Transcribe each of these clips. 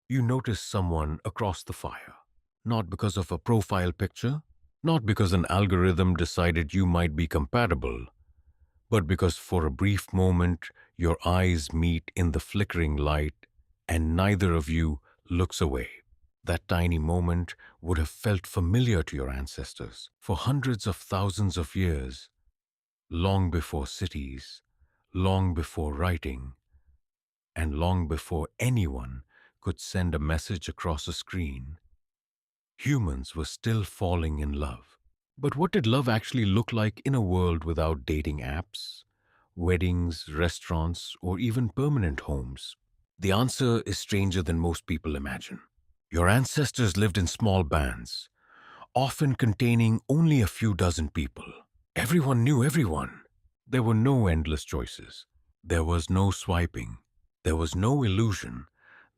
You notice someone across the fire, not because of a profile picture, not because an algorithm decided you might be compatible, but because for a brief moment your eyes meet in the flickering light and neither of you looks away. That tiny moment would have felt familiar to your ancestors for hundreds of thousands of years, long before cities, long before writing, and long before anyone could send a message across a screen. Humans were still falling in love. But what did love actually look like in a world without dating apps, weddings, restaurants, or even permanent homes? The answer is stranger than most people imagine. Your ancestors lived in small bands, often containing only a few dozen people. Everyone knew everyone. There were no endless choices. There was no swiping. There was no illusion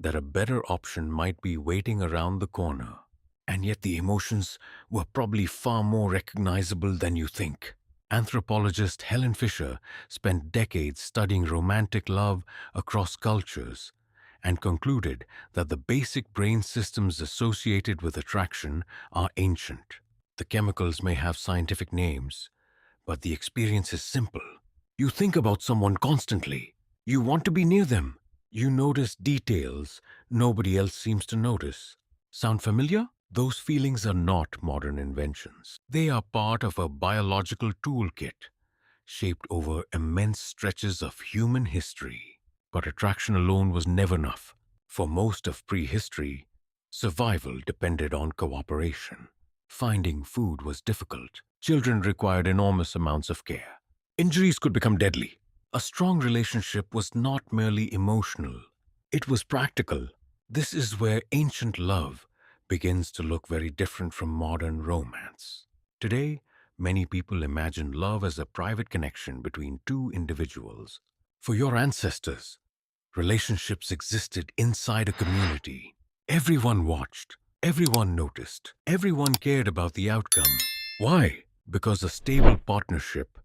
that a better option might be waiting around the corner. And yet the emotions were probably far more recognizable than you think. Anthropologist Helen Fisher spent decades studying romantic love across cultures and concluded that the basic brain systems associated with attraction are ancient. The chemicals may have scientific names, but the experience is simple. You think about someone constantly. You want to be near them. You notice details nobody else seems to notice. Sound familiar? Those feelings are not modern inventions. They are part of a biological toolkit shaped over immense stretches of human history. But attraction alone was never enough. For most of prehistory, survival depended on cooperation. Finding food was difficult. Children required enormous amounts of care. Injuries could become deadly. A strong relationship was not merely emotional, it was practical. This is where ancient love begins to look very different from modern romance. Today, many people imagine love as a private connection between two individuals. For your ancestors, relationships existed inside a community. Everyone watched, everyone noticed, everyone cared about the outcome. Why? Because a stable partnership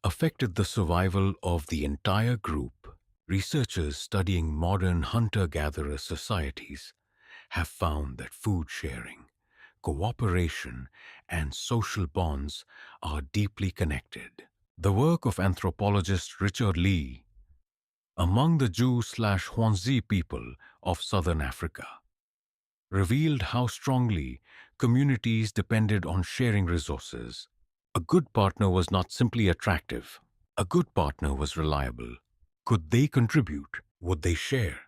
affected the survival of the entire group. Researchers studying modern hunter-gatherer societies have found that food sharing, cooperation, and social bonds are deeply connected. The work of anthropologist Richard Lee among the Jew/Hwanzi people of southern Africa revealed how strongly communities depended on sharing resources. A good partner was not simply attractive. A good partner was reliable. Could they contribute? Would they share?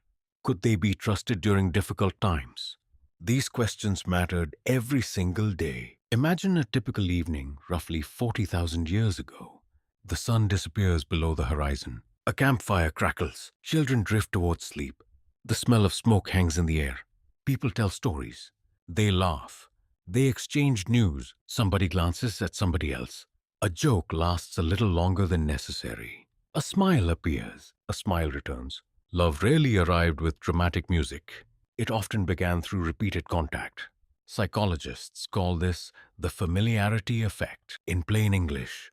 Could they be trusted during difficult times? These questions mattered every single day. Imagine a typical evening roughly 40,000 years ago. The sun disappears below the horizon. A campfire crackles. Children drift towards sleep. The smell of smoke hangs in the air. People tell stories. They laugh. They exchange news. Somebody glances at somebody else. A joke lasts a little longer than necessary. A smile appears. A smile returns. Love rarely arrived with dramatic music. It often began through repeated contact. Psychologists call this the familiarity effect. In plain English,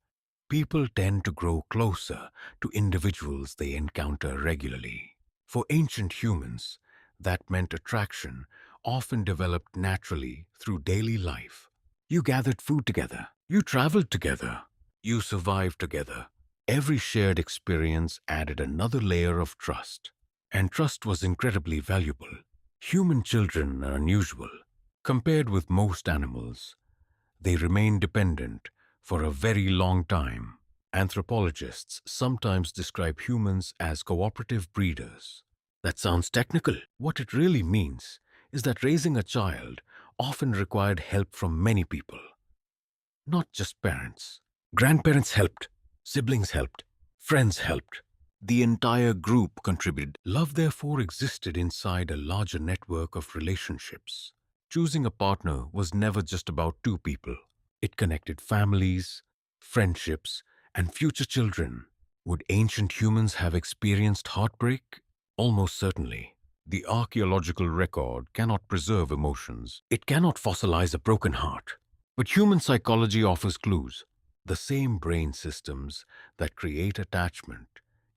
people tend to grow closer to individuals they encounter regularly. For ancient humans, that meant attraction often developed naturally through daily life. You gathered food together. You traveled together. You survived together. Every shared experience added another layer of trust. And trust was incredibly valuable. Human children are unusual. Compared with most animals, they remain dependent for a very long time. Anthropologists sometimes describe humans as cooperative breeders. That sounds technical. What it really means is that raising a child often required help from many people, not just parents. Grandparents helped, siblings helped, friends helped. The entire group contributed. Love therefore existed inside a larger network of relationships. Choosing a partner was never just about two people. It connected families, friendships, and future children. Would ancient humans have experienced heartbreak? Almost certainly. The archaeological record cannot preserve emotions. It cannot fossilize a broken heart. But human psychology offers clues. The same brain systems that create attachment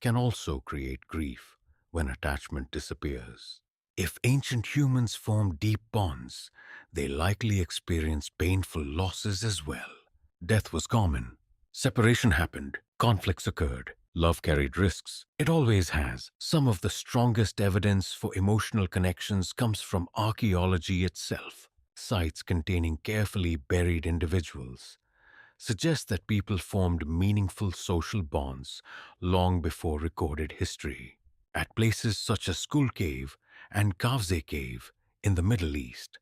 can also create grief when attachment disappears. If ancient humans formed deep bonds, they likely experienced painful losses as well. Death was common. Separation happened. Conflicts occurred. Love carried risks. It always has. Some of the strongest evidence for emotional connections comes from archaeology itself. Sites containing carefully buried individuals suggest that people formed meaningful social bonds long before recorded history. At places such as Skull Cave and Kavze Cave in the Middle East,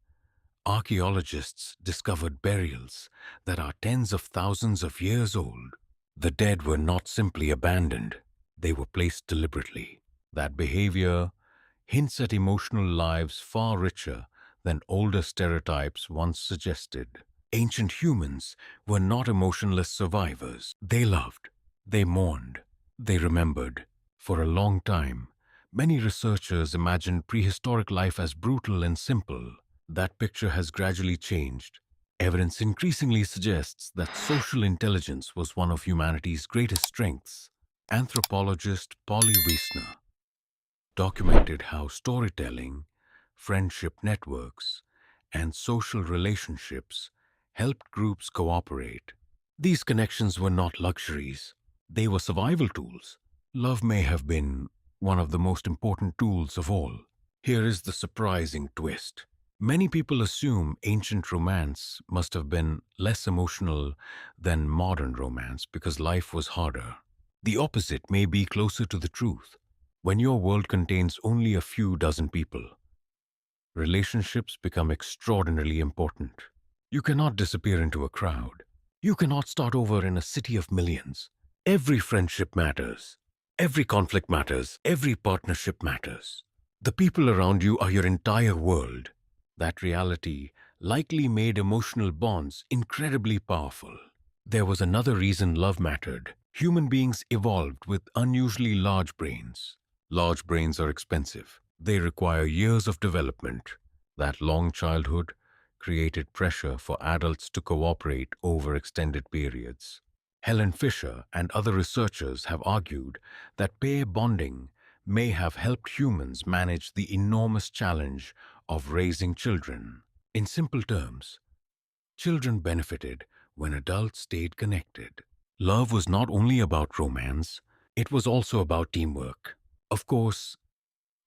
archaeologists discovered burials that are tens of thousands of years old. The dead were not simply abandoned, they were placed deliberately. That behavior hints at emotional lives far richer than older stereotypes once suggested. Ancient humans were not emotionless survivors. They loved, they mourned, they remembered. For a long time, many researchers imagined prehistoric life as brutal and simple. That picture has gradually changed. Evidence increasingly suggests that social intelligence was one of humanity's greatest strengths. Anthropologist Polly Wiesner documented how storytelling, friendship networks, and social relationships helped groups cooperate. These connections were not luxuries, they were survival tools. Love may have been one of the most important tools of all. Here is the surprising twist. Many people assume ancient romance must have been less emotional than modern romance because life was harder. The opposite may be closer to the truth. When your world contains only a few dozen people, relationships become extraordinarily important. You cannot disappear into a crowd. You cannot start over in a city of millions. Every friendship matters. Every conflict matters. Every partnership matters. The people around you are your entire world. That reality likely made emotional bonds incredibly powerful. There was another reason love mattered. Human beings evolved with unusually large brains. Large brains are expensive. They require years of development. That long childhood created pressure for adults to cooperate over extended periods. Helen Fisher and other researchers have argued that pair bonding may have helped humans manage the enormous challenge of raising children. In simple terms, children benefited when adults stayed connected. Love was not only about romance, it was also about teamwork. Of course,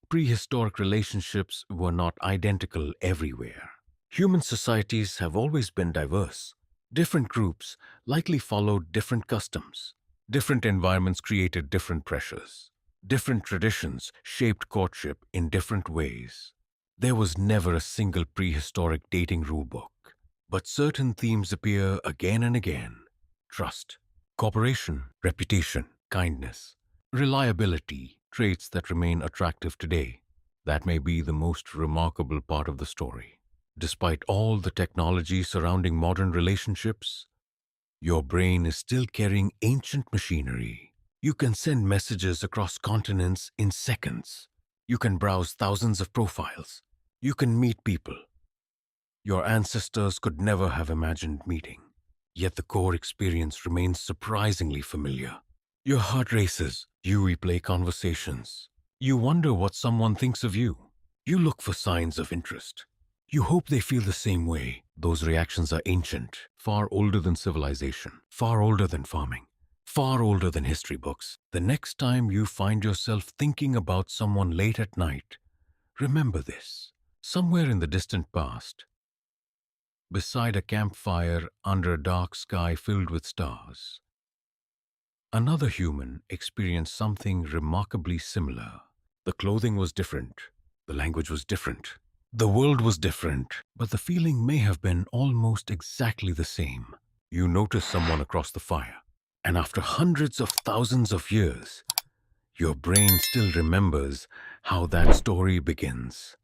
prehistoric relationships were not identical everywhere. Human societies have always been diverse. Different groups likely followed different customs. Different environments created different pressures. Different traditions shaped courtship in different ways. There was never a single prehistoric dating rulebook, but certain themes appear again and again. Trust, cooperation, reputation, kindness, reliability, traits that remain attractive today. That may be the most remarkable part of the story. Despite all the technology surrounding modern relationships, your brain is still carrying ancient machinery. You can send messages across continents in seconds. You can browse thousands of profiles. You can meet people your ancestors could never have imagined meeting. Yet the core experience remains surprisingly familiar. Your heart races. You replay conversations. You wonder what someone thinks of you. You look for signs of interest. You hope they feel the same way. Those reactions are ancient, far older than civilization, far older than farming, far older than history books. The next time you find yourself thinking about someone late at night, remember this. Somewhere in the distant past, beside a campfire under a dark sky filled with stars, another human experienced something remarkably similar. The clothing was different, the language was different, the world was different, but the feeling may have been almost exactly the same. You notice someone across the fire, and after hundreds of thousands of years, your brain still remembers how that story begins.